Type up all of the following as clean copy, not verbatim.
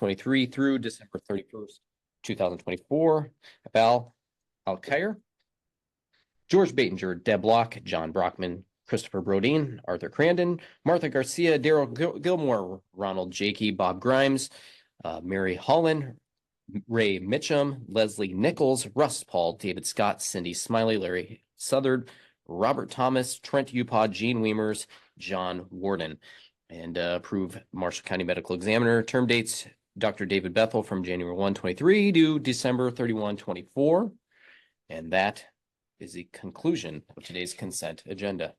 2023 through December 31st, 2024. Val Alkire, George Batinger, Deb Block, John Brockman, Christopher Brodeen, Arthur Crandon, Martha Garcia, Daryl Gilmore, Ronald Jakey, Bob Grimes, Mary Holland, Ray Mitchum, Leslie Nichols, Russ Paul, David Scott, Cindy Smiley, Larry Southard, Robert Thomas, Trent Upod, Gene Weimers, John Warden. And approve Marshall County Medical Examiner term dates, Dr. David Bethel from January 1, 23 to December 31, 24. And that is the conclusion of today's consent agenda.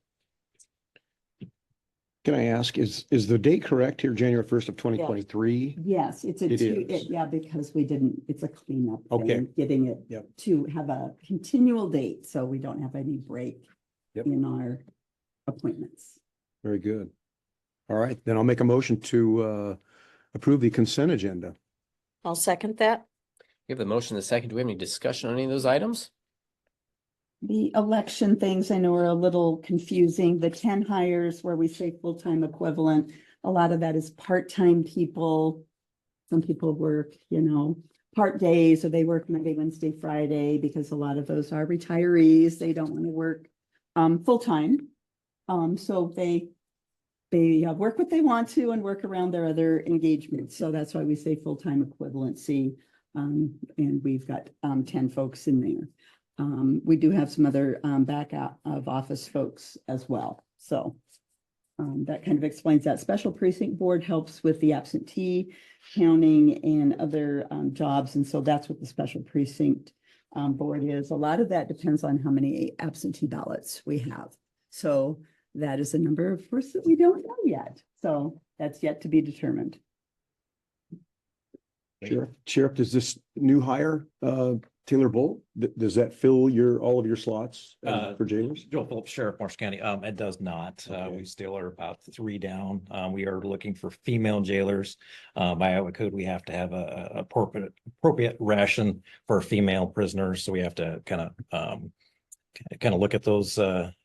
Can I ask, is the date correct here, January 1st of 2023? Yes, it's yeah, because we didn't, it's a cleanup thing, getting it to have a continual date, so we don't have any break in our appointments. Very good. All right, then I'll make a motion to approve the consent agenda. I'll second that. We have the motion and the second. Do we have any discussion on any of those items? The election things I know are a little confusing. The 10 hires where we say full-time equivalent, a lot of that is part-time people. Some people work, part days, or they work Monday, Wednesday, Friday, because a lot of those are retirees. They don't want to work full-time. So they work what they want to and work around their other engagements. So that's why we say full-time equivalency. And we've got 10 folks in there. We do have some other back out of office folks as well. So that kind of explains that. Special Precinct Board helps with the absentee counting and other jobs. And so that's what the Special Precinct Board is. A lot of that depends on how many absentee ballots we have. So that is a number, of course, that we don't know yet. So that's yet to be determined. Sheriff, does this new hire, Taylor Bolt, does that fill all of your slots for jailers? Joel Phillips, Sheriff, Marshall County. It does not. Okay. We still are about 3 down. We are looking for female jailers. By Iowa code, we have to have a appropriate ration for female prisoners. So we have to kind of look at those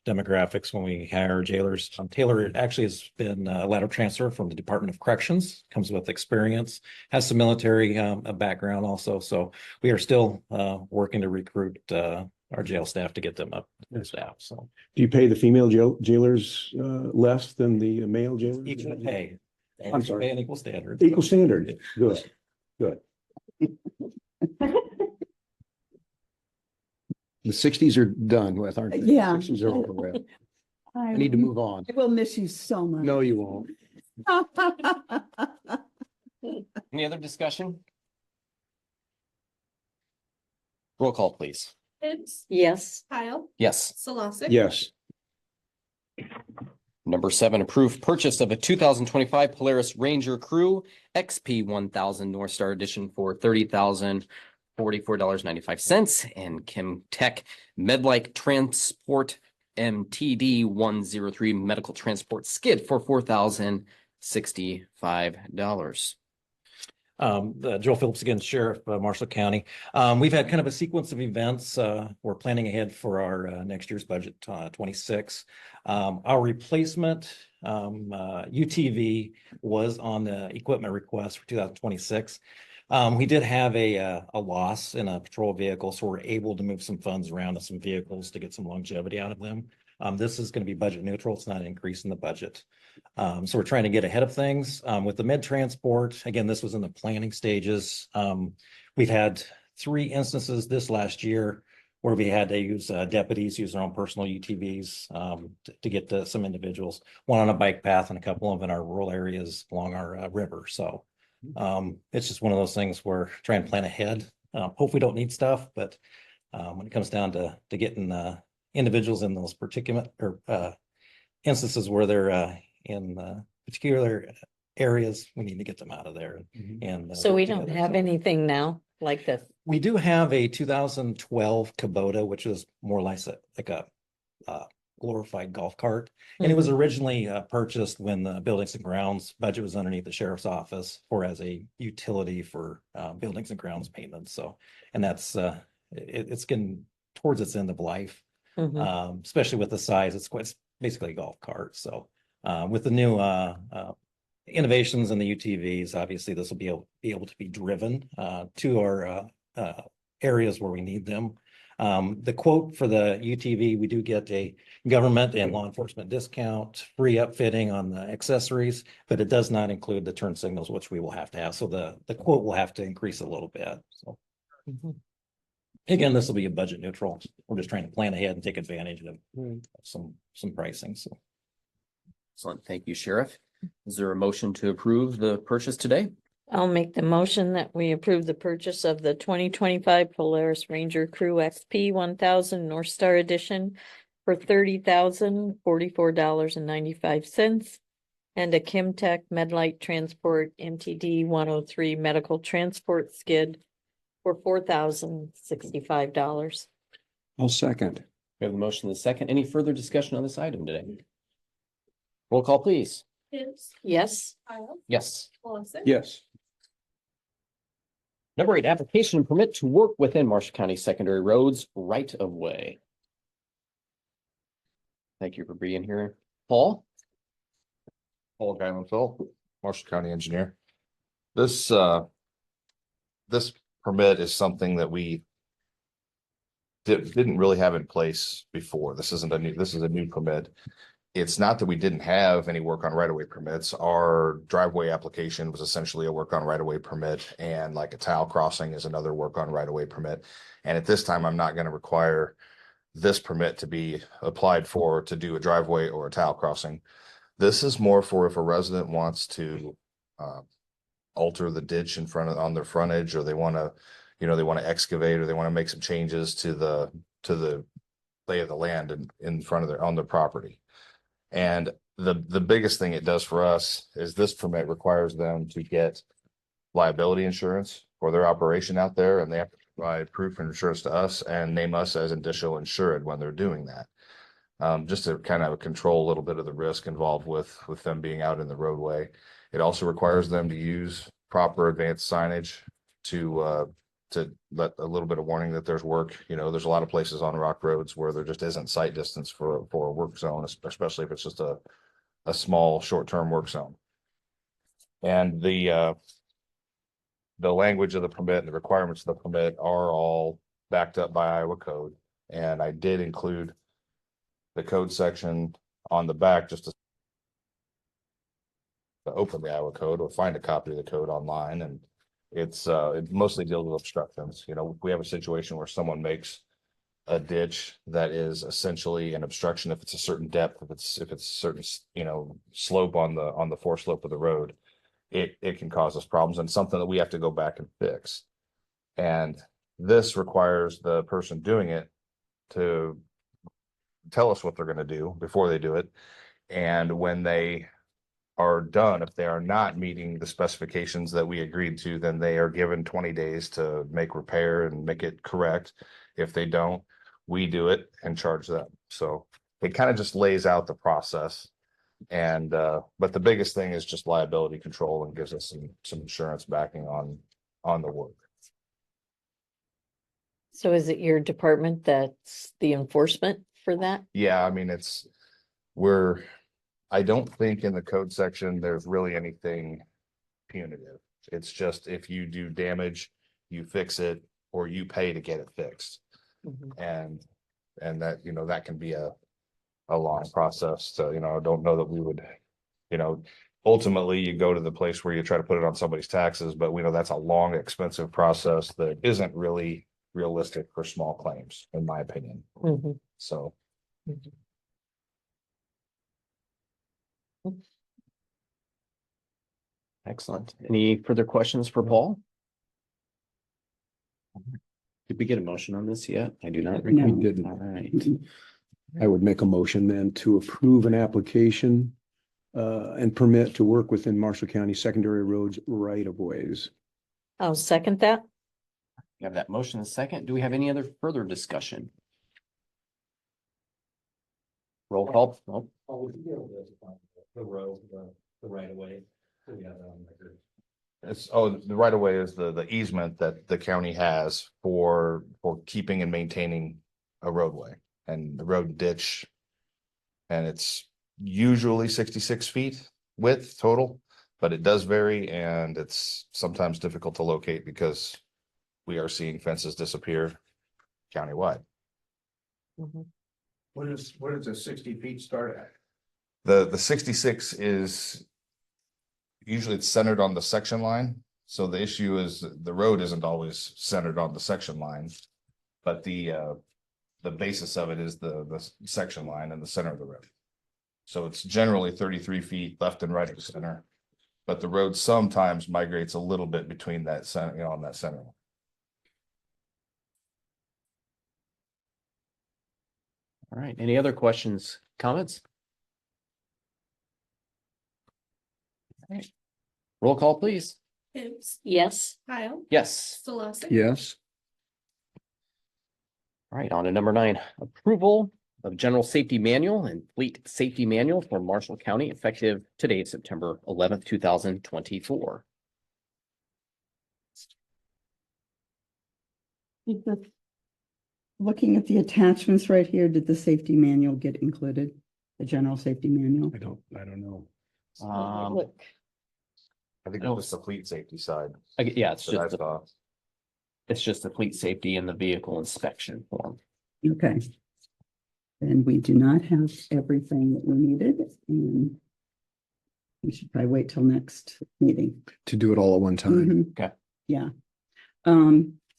demographics when we hire jailers. Taylor actually has been a lateral transfer from the Department of Corrections, comes with experience, has some military background also. So we are still working to recruit our jail staff to get them up to staff. So do you pay the female jailers less than the male jailers? Equal pay. I'm sorry. Pay an equal standard. Equal standard. Good. The 60s are done with, aren't they? Yeah. 60s are over with. I need to move on. I will miss you so much. No, you won't. Any other discussion? Roll call, please. Hibbs, Yes. Kyle, Yes. Solosik. Yes. Number 7, approved purchase of a 2025 Polaris Ranger Crew XP 1000 North Star Edition for $30,044.95 and Kim Tech Medlike Transport MTD 103 Medical Transport Skid for $4,065. Joel Phillips again, Sheriff, Marshall County. We've had kind of a sequence of events. We're planning ahead for our next year's budget, 26. Our replacement UTV was on the equipment request for 2026. We did have a loss in a patrol vehicle, so we're able to move some funds around to some vehicles to get some longevity out of them. This is going to be budget neutral. It's not an increase in the budget. So we're trying to get ahead of things. With the med transport, again, this was in the planning stages. We've had 3 instances this last year where we had to use deputies use their own personal UTVs to get to some individuals, one on a bike path and a couple of them in our rural areas along our river. So it's just one of those things where trying to plan ahead. Hope we don't need stuff, but when it comes down to getting individuals in those particular instances where they're in particular areas, we need to get them out of there. And So we don't have anything now like this. We do have a 2012 Kubota, which is more like a glorified golf cart. And it was originally purchased when the buildings and grounds budget was underneath the sheriff's office or as a utility for buildings and grounds maintenance. So, and that's it's getting towards its end of life, especially with the size. It's basically a golf cart. So with the new innovations in the UTVs, obviously this will be able to be driven to our areas where we need them. The quote for the UTV, we do get a government and law enforcement discount, free upfitting on the accessories, but it does not include the turn signals, which we will have to have. So the quote will have to increase a little bit. So again, this will be a budget neutral. We're just trying to plan ahead and take advantage of some pricing. So Excellent. Thank you, Sheriff. Is there a motion to approve the purchase today? I'll make the motion that we approve the purchase of the 2025 Polaris Ranger Crew XP 1000 North Star Edition for $30,044.95 and a Kimtech Medlight Transport MTD 103 Medical Transport Skid for $4,065. I'll second. We have the motion and the second. Any further discussion on this item today? Roll call, please. Hibbs, Yes. Kyle, Yes. Coniston. Yes. Number 8, application and permit to work within Marshall County secondary roads right of way. Thank you for being here. Paul? Paul Phil, Marshall County Engineer. This permit is something that we didn't really have in place before. This is a new permit. It's not that we didn't have any work on right-of-way permits. Our driveway application was essentially a work on right-of-way permit, and like a tile crossing is another work on right-of-way permit. And at this time, I'm not going to require this permit to be applied for to do a driveway or a tile crossing. This is more for if a resident wants to alter the ditch on their frontage, or they want to, they want to excavate, or they want to make some changes to the lay of the land in front of on their property. And the biggest thing it does for us is this permit requires them to get liability insurance for their operation out there, and they have to provide proof and insurance to us and name us as additional insured when they're doing that. Just to kind of control a little bit of the risk involved with them being out in the roadway. It also requires them to use proper advanced signage to let a little bit of warning that there's work. There's a lot of places on rock roads where there just isn't sight distance for a work zone, especially if it's just a small short-term work zone. And the language of the permit and the requirements of the permit are all backed up by Iowa code. And I did include the code section on the back just to open the Iowa code or find a copy of the code online. And it mostly deals with obstructions. If we have a situation where someone makes a ditch that is essentially an obstruction, if it's a certain depth, if it's a certain, slope on the foreslope of the road, it can cause us problems, and something that we have to go back and fix. And this requires the person doing it to tell us what they're going to do before they do it. And when they are done, if they are not meeting the specifications that we agreed to, then they are given 20 days to make repair and make it correct. If they don't, we do it and charge them. So it kind of just lays out the process. And but the biggest thing is just liability control, and gives us some insurance backing on the work. So is it your department that's the enforcement for that? Yeah, I mean, I don't think in the code section there's really anything punitive. It's just if you do damage, you fix it, or you pay to get it fixed. And that, that can be a long process. So, I don't know that we would, ultimately you go to the place where you try to put it on somebody's taxes, but we know that's a long, expensive process that isn't really realistic for small claims, in my opinion. So. Excellent. Any further questions for Paul? Did we get a motion on this yet? I do not. No. We didn't. All right. I would make a motion then to approve an application and permit to work within Marshall County secondary roads right of ways. I'll second that. We have that motion in a second. Do we have any other further discussion? Roll call. Oh, The road, the right of way. We have that on record. The right of way is the easement that the county has for keeping and maintaining a roadway and the road ditch. And it's usually 66 feet width total. But it does vary and it's sometimes difficult to locate because we are seeing fences disappear countywide. Mhm. What does the 60 feet start at? The 66 is usually it's centered on the section line. So the issue is the road isn't always centered on the section line. But the basis of it is the section line in the center of the road. So it's generally 33 feet left and right of center. But the road sometimes migrates a little bit between that center, you know, on that center. All right, any other questions, comments? All right. Roll call, please. Hibbs, Yes. Kyle, Yes. Solosik. Yes. All right, on to number 9, approval of general safety manual and fleet safety manual for Marshall County effective today, September 11th, 2024. Looking at the attachments right here, did the safety manual get included? The general safety manual? I don't know. Look, I think No. it was the fleet safety side. Yeah, it's that I just, saw. it's just the fleet safety and the vehicle inspection form. Okay. And we do not have everything that we needed, and we should probably wait till next meeting. To do it all at one time. Mhm. Okay. Yeah.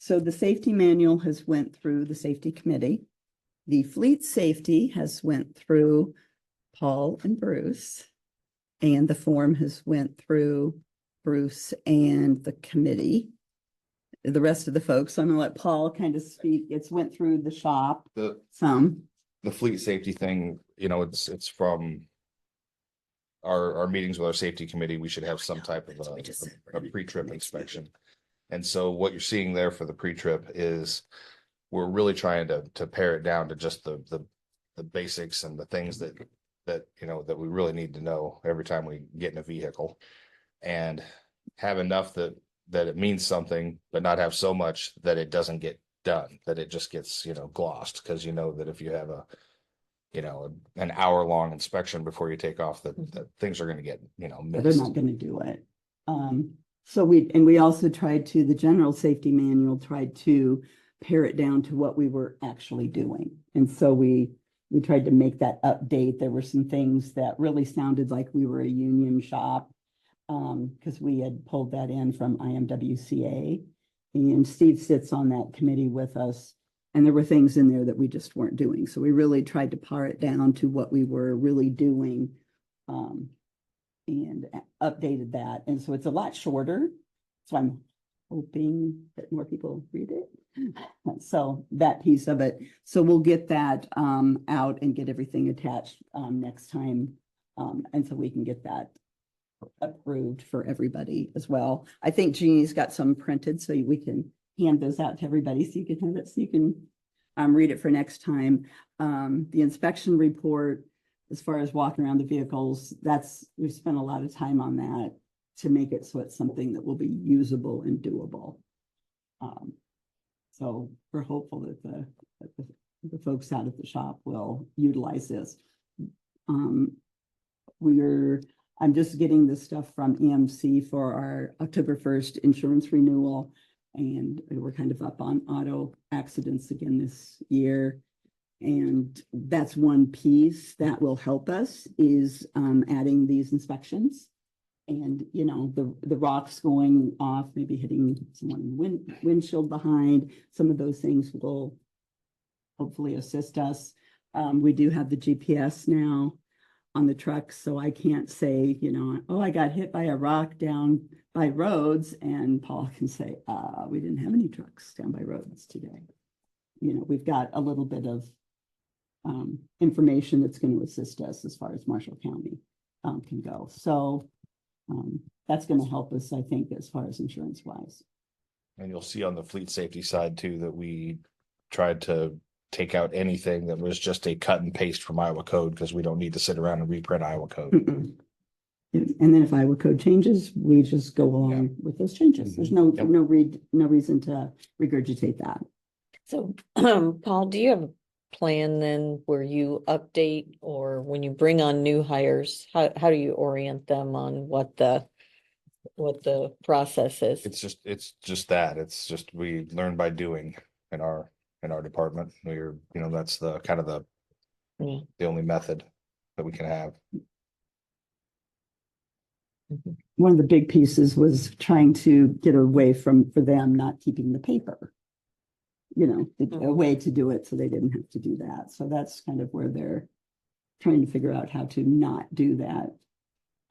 So the safety manual has went through the safety committee. The fleet safety has went through Paul and Bruce. And the form has went through Bruce and the committee. The rest of the folks, I'm gonna let Paul kind of speak. It's went through the shop some. The fleet safety thing, you know, it's from our meetings with our safety committee, we should have some type of That's what we just said. a pre-trip inspection. And so what you're seeing there for the pre-trip is we're really trying to pare it down to just the basics and the things that you know that we really need to know every time we get in a vehicle, and have enough that it means something, but not have so much that it doesn't get done, that it just gets, you know, glossed. Because you know that if you have an hour-long inspection before you take off, that things are going to get, you know, They're missed. not gonna do it. So we also tried to, the general safety manual tried to pare it down to what we were actually doing. And so we tried to make that update. There were some things that really sounded like we were a union shop. Because we had pulled that in from IMWCA. And Steve sits on that committee with us. And there were things in there that we just weren't doing. So we really tried to pare it down to what we were really doing. And updated that. And so it's a lot shorter. So I'm hoping that more people read it. So that piece of it. So we'll get that out and get everything attached next time. And so we can get that approved for everybody as well. I think Jeannie's got some printed, so we can hand those out to everybody so you can have it, so you can read it for next time. The inspection report, as far as walking around the vehicles, we've spent a lot of time on that to make it so it's something that will be usable and doable. So we're hopeful that the folks out at the shop will utilize this. I'm just getting this stuff from EMC for our October 1st insurance renewal. And we're kind of up on auto accidents again this year. And that's one piece that will help us is adding these inspections. And, you know, the rocks going off, maybe hitting someone windshield behind, some of those things will hopefully assist us. We do have the GPS now on the trucks, so I can't say, you know, oh, I got hit by a rock down by roads, and Paul can say, we didn't have any trucks down by roads today. You know, we've got a little bit of information that's going to assist us as far as Marshall County can go. So that's going to help us, I think, as far as insurance wise. And you'll see on the fleet safety side too, that we tried to take out anything that was just a cut and paste from Iowa code, because we don't need to sit around and reprint Iowa code. And then if Iowa code changes, we just go along with those changes. There's no reason to regurgitate that. so Paul, do you have a plan then where you update, or when you bring on new hires, how do you orient them on what the what the process is. It's just that, it's just, we learn by doing in our department. That's the kind of Yeah. the only method that we can have. One of the big pieces was trying to get away for them not keeping the paper. A way to do it so they didn't have to do that. So that's kind of where they're trying to figure out how to not do that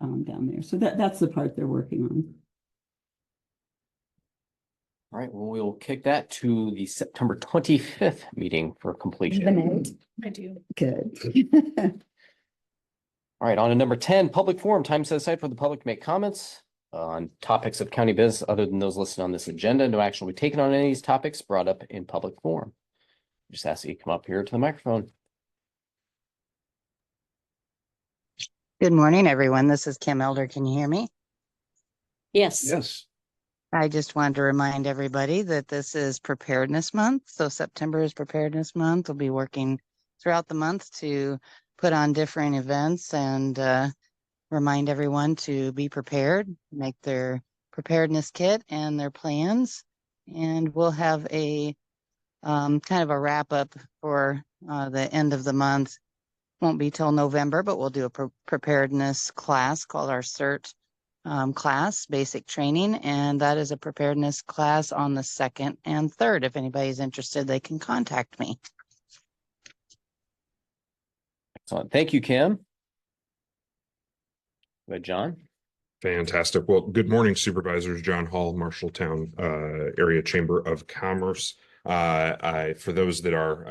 down there. So that's the part they're working on. All right, well, we'll kick that to the September 25th meeting for completion. I do. Good. All right, on to number 10, public forum, time set aside for the public to make comments on topics of county business other than those listed on this agenda. No action will be taken on any of these topics brought up in public forum. Just ask that you come up here to the microphone. Good morning, everyone. This is Kim Elder. Can you hear me? Yes. Yes. I just wanted to remind everybody that this is Preparedness Month. So September is Preparedness Month. We'll be working throughout the month to put on different events and remind everyone to be prepared, make their preparedness kit and their plans. And we'll have a kind of a wrap up for the end of the month. Won't be till November, but we'll do a preparedness class called our CERT class, basic training. And that is a preparedness class on the 2nd and 3rd. If anybody's interested, they can contact me. Excellent. Thank you, Kim. Go ahead, John. Fantastic. Well, good morning, Supervisors. John Hall, Marshalltown Area Chamber of Commerce. For those that are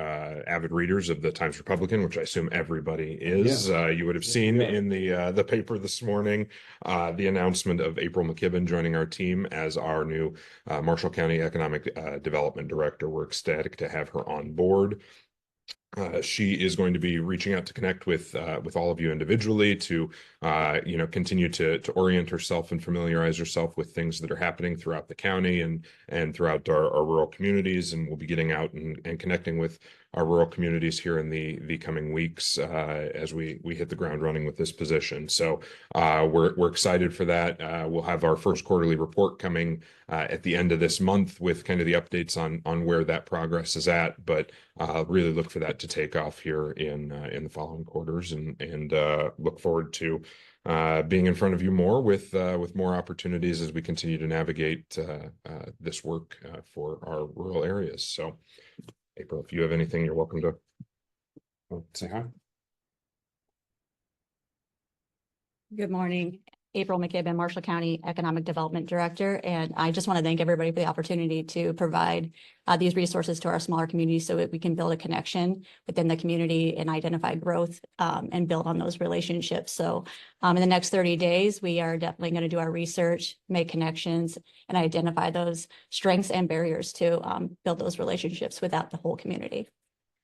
avid readers of the Times Republican, which I assume everybody is, you would have seen in the paper this morning the announcement of April McKibben joining our team as our new Marshall County Economic Development Director. We're ecstatic to have her on board. She is going to be reaching out to connect with all of you individually to continue to orient herself and familiarize herself with things that are happening throughout the county and throughout our rural communities. And we'll be getting out and connecting with our rural communities here in the coming weeks as we hit the ground running with this position. So we're excited for that. We'll have our first quarterly report coming at the end of this month with kind of the updates on where that progress is at, but really look for that to take off here in the following quarters and look forward to being in front of you more with more opportunities as we continue to navigate this work for our rural areas. So April, if you have anything, you're welcome to say hi. Good morning, April McKibben, Marshall County Economic Development Director. And I just want to thank everybody for the opportunity to provide these resources to our smaller communities so that we can build a connection within the community and identify growth and build on those relationships. So in the next 30 days, we are definitely going to do our research, make connections, and identify those strengths and barriers to build those relationships without the whole community.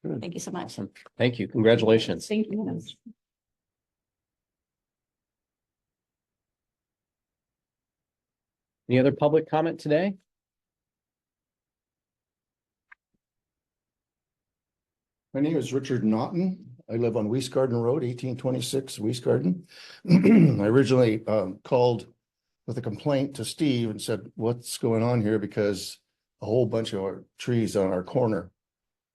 Good. Thank you so much. Awesome. Thank you. Congratulations. Thank you. Any other public comment today? My name is Richard Naughton. I live on Weiss Garden Road, 1826 Weiss Garden. I originally called with a complaint to Steve and said, what's going on here? Because a whole bunch of our trees on our corner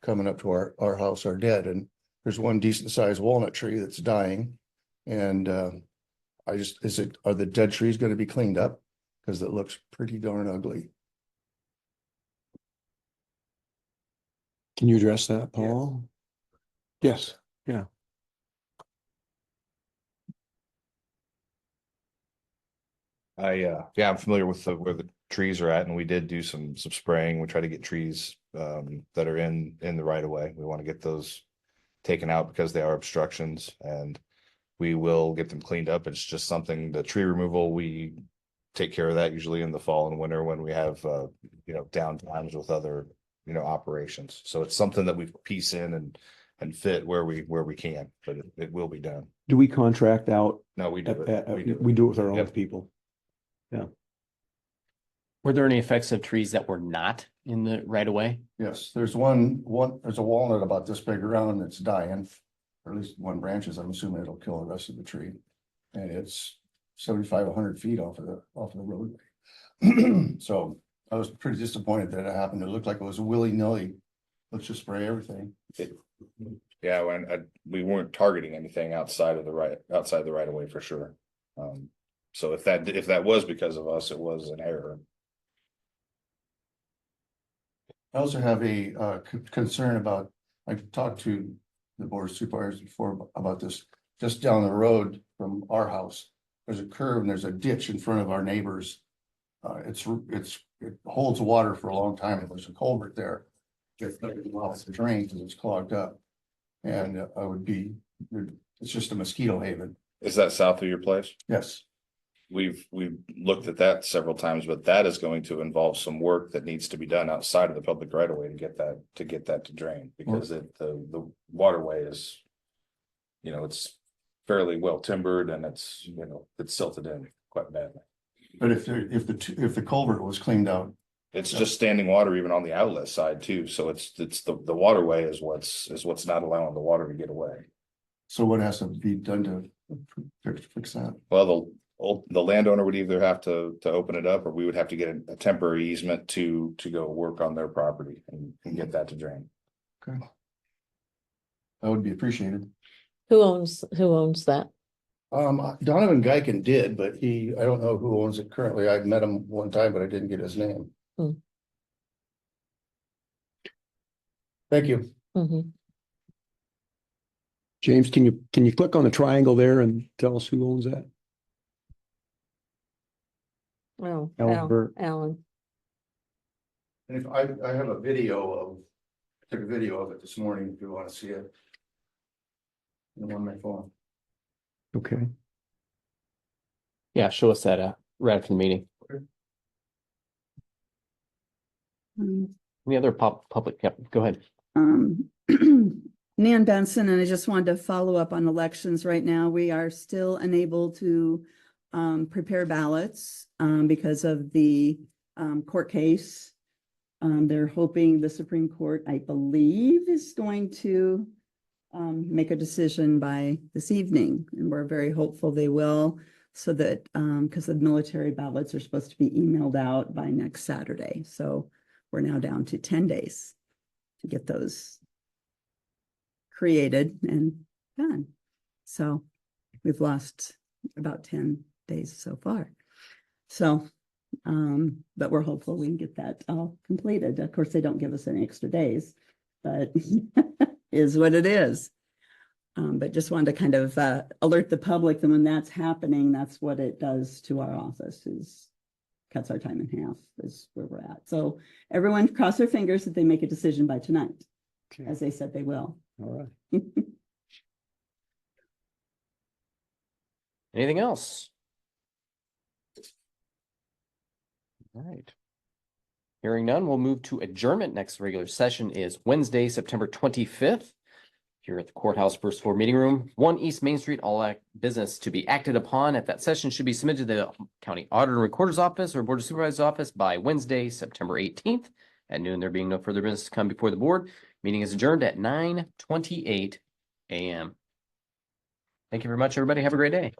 coming up to our house are dead. And there's one decent sized walnut tree that's dying. And are the dead trees going to be cleaned up? Because it looks pretty darn ugly. Can you address that, Paul? Yes. Yeah. I'm familiar with where the trees are at, and we did do some spraying. We try to get trees that are in the right of way. We want to get those taken out because they are obstructions, and we will get them cleaned up. It's just something, the tree removal, we take care of that usually in the fall and winter when we have down times with other operations. So it's something that we piece in and fit where we can, but it will be done. Do we contract out? No, we do it. We do it with our own Yep. people. Yeah. Were there any effects of trees that were not in the right of way? Yes, there's there's a walnut about this big around that's dying, or at least one branch is. I'm assuming it'll kill the rest of the tree. And it's 75, 100 feet off of the roadway. So I was pretty disappointed that it happened. It looked like it was willy-nilly. Let's just spray everything. Yeah, we weren't targeting anything outside the right of way for sure. So if that was because of us, it was an error. I also have a concern about, I talked to the board of supervisors before about this, just down the road from our house. There's a curve and there's a ditch in front of our neighbors. It holds water for a long time. There's a culvert there. It doesn't allow it to drain because it's clogged up. And it's just a mosquito haven. Is that south of your place? Yes. We've looked at that several times, but that is going to involve some work that needs to be done outside of the public right of way to get that to drain, because the waterway is, it's fairly well timbered and it's silted in quite badly. But if the culvert was cleaned out. It's just standing water even on the outlet side too. So it's the waterway is what's not allowing the water to get away. So what has to be done to fix that? Well, the landowner would either have to open it up, or we would have to get a temporary easement to go work on their property and get that to drain. Okay. That would be appreciated. Who owns that? Donovan Geiken did, but I don't know who owns it currently. I met him one time, but I didn't get his name. Hmm. Thank you. Mhm. James, can you click on the triangle there and tell us who owns that? Oh, Alan Burke. Alan. And if I have a video took a video of it this morning if you want to see it. I'm on my phone. Okay. Yeah, show us that right after the meeting. Any other public? Yep, go ahead. Nan Benson, and I just wanted to follow up on elections right now. We are still unable to prepare ballots because of the court case. They're hoping the Supreme Court, I believe, is going to make a decision by this evening, and we're very hopeful they will, so that because the military ballots are supposed to be emailed out by next Saturday. So we're now down to 10 days to get those created and done. So we've lost about 10 days so far. So, but we're hopeful we can get that all completed. Of course, they don't give us any extra days, but is what it is. But just wanted to kind of alert the public that when that's happening, that's what it does to our office, is cuts our time in half, is where we're at. So everyone cross their fingers that they make a decision by tonight, Okay. as they said they will. All right. Anything else? All right. Hearing none, we'll move to adjournment. Next regular session is Wednesday, September 25th. Here at the courthouse first floor meeting room, 1 East Main Street. All business to be acted upon at that session should be submitted to the county auditor and recorder's office or board of supervisors office by Wednesday, September 18th at noon. There being no further business to come before the board, meeting is adjourned at 9:28 a.m. Thank you very much, everybody. Have a great day.